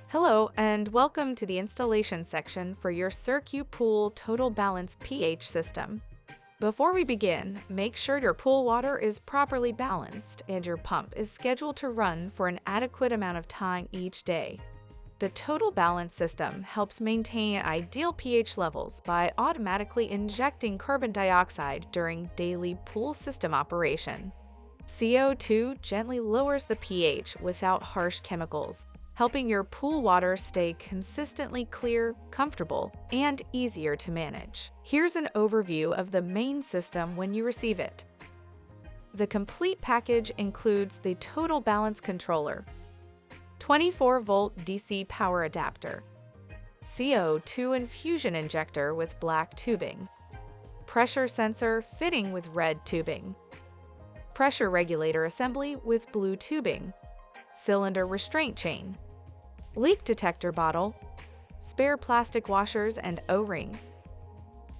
Hello, and welcome to the installation section for your CircuPool TOTALBalance pH system. Before we begin, make sure your pool water is properly balanced and your pump is scheduled to run for an adequate amount of time each day. The TOTALBalance system helps maintain ideal pH levels by automatically injecting carbon dioxide during daily pool system operation. CO2 gently lowers the pH without harsh chemicals, helping your pool water stay consistently clear, comfortable, and easier to manage. Here's an overview of the main system when you receive it. The complete package includes the TOTALBalance controller, 24-volt DC power adapter, CO2 infusion injector with black tubing, pressure sensor fitting with red tubing, pressure regulator assembly with blue tubing, cylinder restraint chain, leak detector bottle, spare plastic washers and O-rings,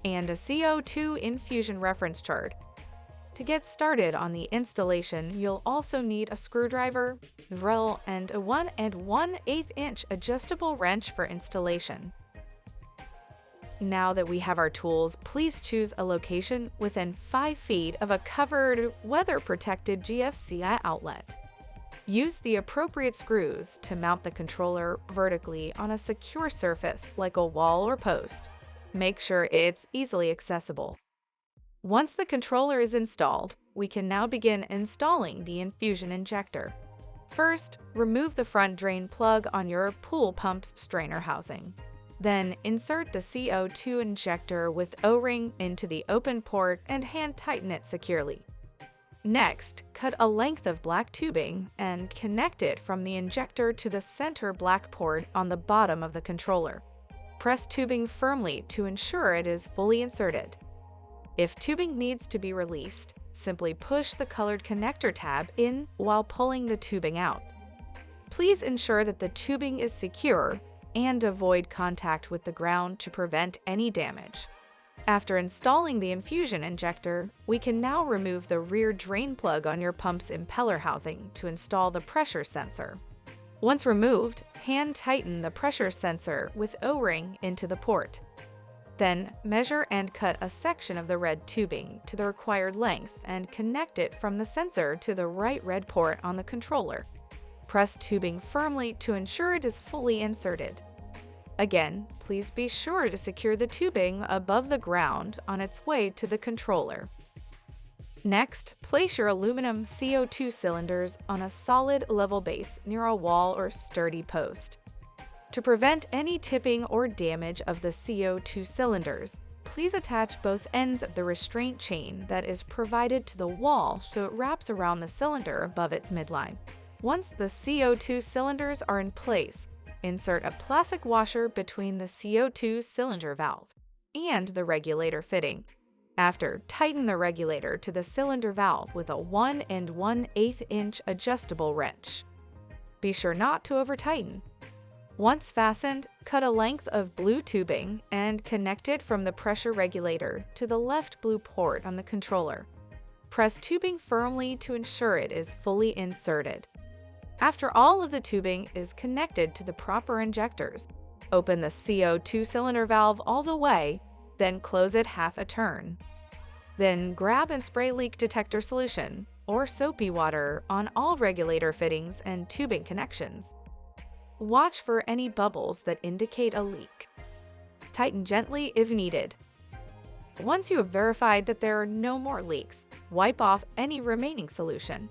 and a CO2 infusion reference chart. To get started on the installation, you'll also need a screwdriver, drill, and a 1 1/8-inch adjustable wrench for installation. Now that we have our tools, please choose a location within 5 feet of a covered, weather-protected GFCI outlet. Use the appropriate screws to mount the controller vertically on a secure surface like a wall or post. Make sure it's easily accessible. Once the controller is installed, we can now begin installing the infusion injector. First, remove the front drain plug on your pool pump's strainer housing. Then, insert the CO2 injector with O-ring into the open port and hand tighten it securely. Next, cut a length of black tubing and connect it from the injector to the center black port on the bottom of the controller. Press tubing firmly to ensure it is fully inserted. If tubing needs to be released, simply push the colored connector tab in while pulling the tubing out. Please ensure that the tubing is secure and avoid contact with the ground to prevent any damage. After installing the infusion injector, we can now remove the rear drain plug on your pump's impeller housing to install the pressure sensor. Once removed, hand tighten the pressure sensor with O-ring into the port. Then, measure and cut a section of the red tubing to the required length and connect it from the sensor to the right red port on the controller. Press tubing firmly to ensure it is fully inserted. Again, please be sure to secure the tubing above the ground on its way to the controller. Next, place your aluminum CO2 cylinders on a solid level base near a wall or sturdy post. To prevent any tipping or damage of the CO2 cylinders, please attach both ends of the restraint chain that is provided to the wall so it wraps around the cylinder above its midline. Once the CO2 cylinders are in place, insert a plastic washer between the CO2 cylinder valve and the regulator fitting. After, tighten the regulator to the cylinder valve with a 1 1/8-inch adjustable wrench. Be sure not to over-tighten. Once fastened, cut a length of blue tubing and connect it from the pressure regulator to the left blue port on the controller. Press tubing firmly to ensure it is fully inserted. After all of the tubing is connected to the proper injectors, open the CO2 cylinder valve all the way, then close it half a turn. Then grab and spray leak detector solution or soapy water on all regulator fittings and tubing connections. Watch for any bubbles that indicate a leak. Tighten gently if needed. Once you have verified that there are no more leaks, wipe off any remaining solution.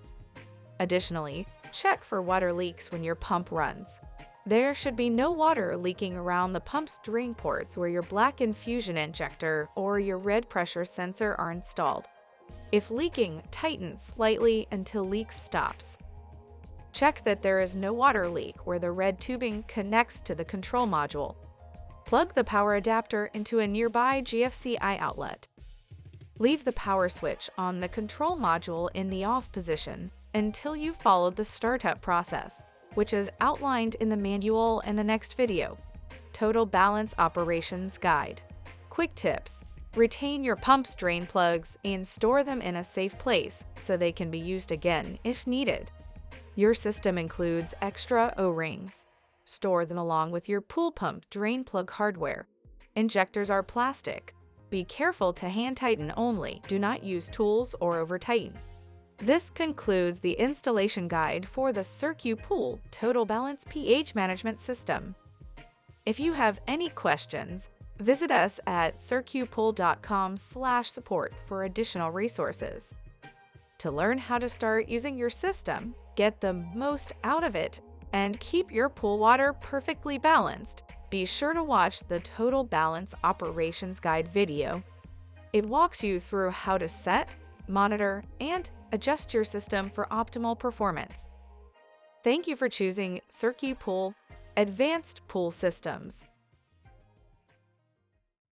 Additionally, check for water leaks when your pump runs. There should be no water leaking around the pump's drain ports where your black infusion injector or your red pressure sensor are installed. If leaking, tighten slightly until leak stops. Check that there is no water leak where the red tubing connects to the control module. Plug the power adapter into a nearby GFCI outlet. Leave the power switch on the control module in the off position until you've followed the startup process, which is outlined in the manual in the next video. TOTALBalance Operations Guide. Quick tips: retain your pump's drain plugs and store them in a safe place so they can be used again if needed. Your system includes extra O-rings. Store them along with your pool pump drain plug hardware. Injectors are plastic. Be careful to hand tighten only. Do not use tools or over-tighten. This concludes the installation guide for the CircuPool TOTALBalance pH Management System. If you have any questions, visit us at circupool.com/support for additional resources. To learn how to start using your system, get the most out of it, and keep your pool water perfectly balanced, be sure to watch the TOTALBalance Operations Guide video. It walks you through how to set, monitor, and adjust your system for optimal performance. Thank you for choosing CircuPool Advanced Pool Systems.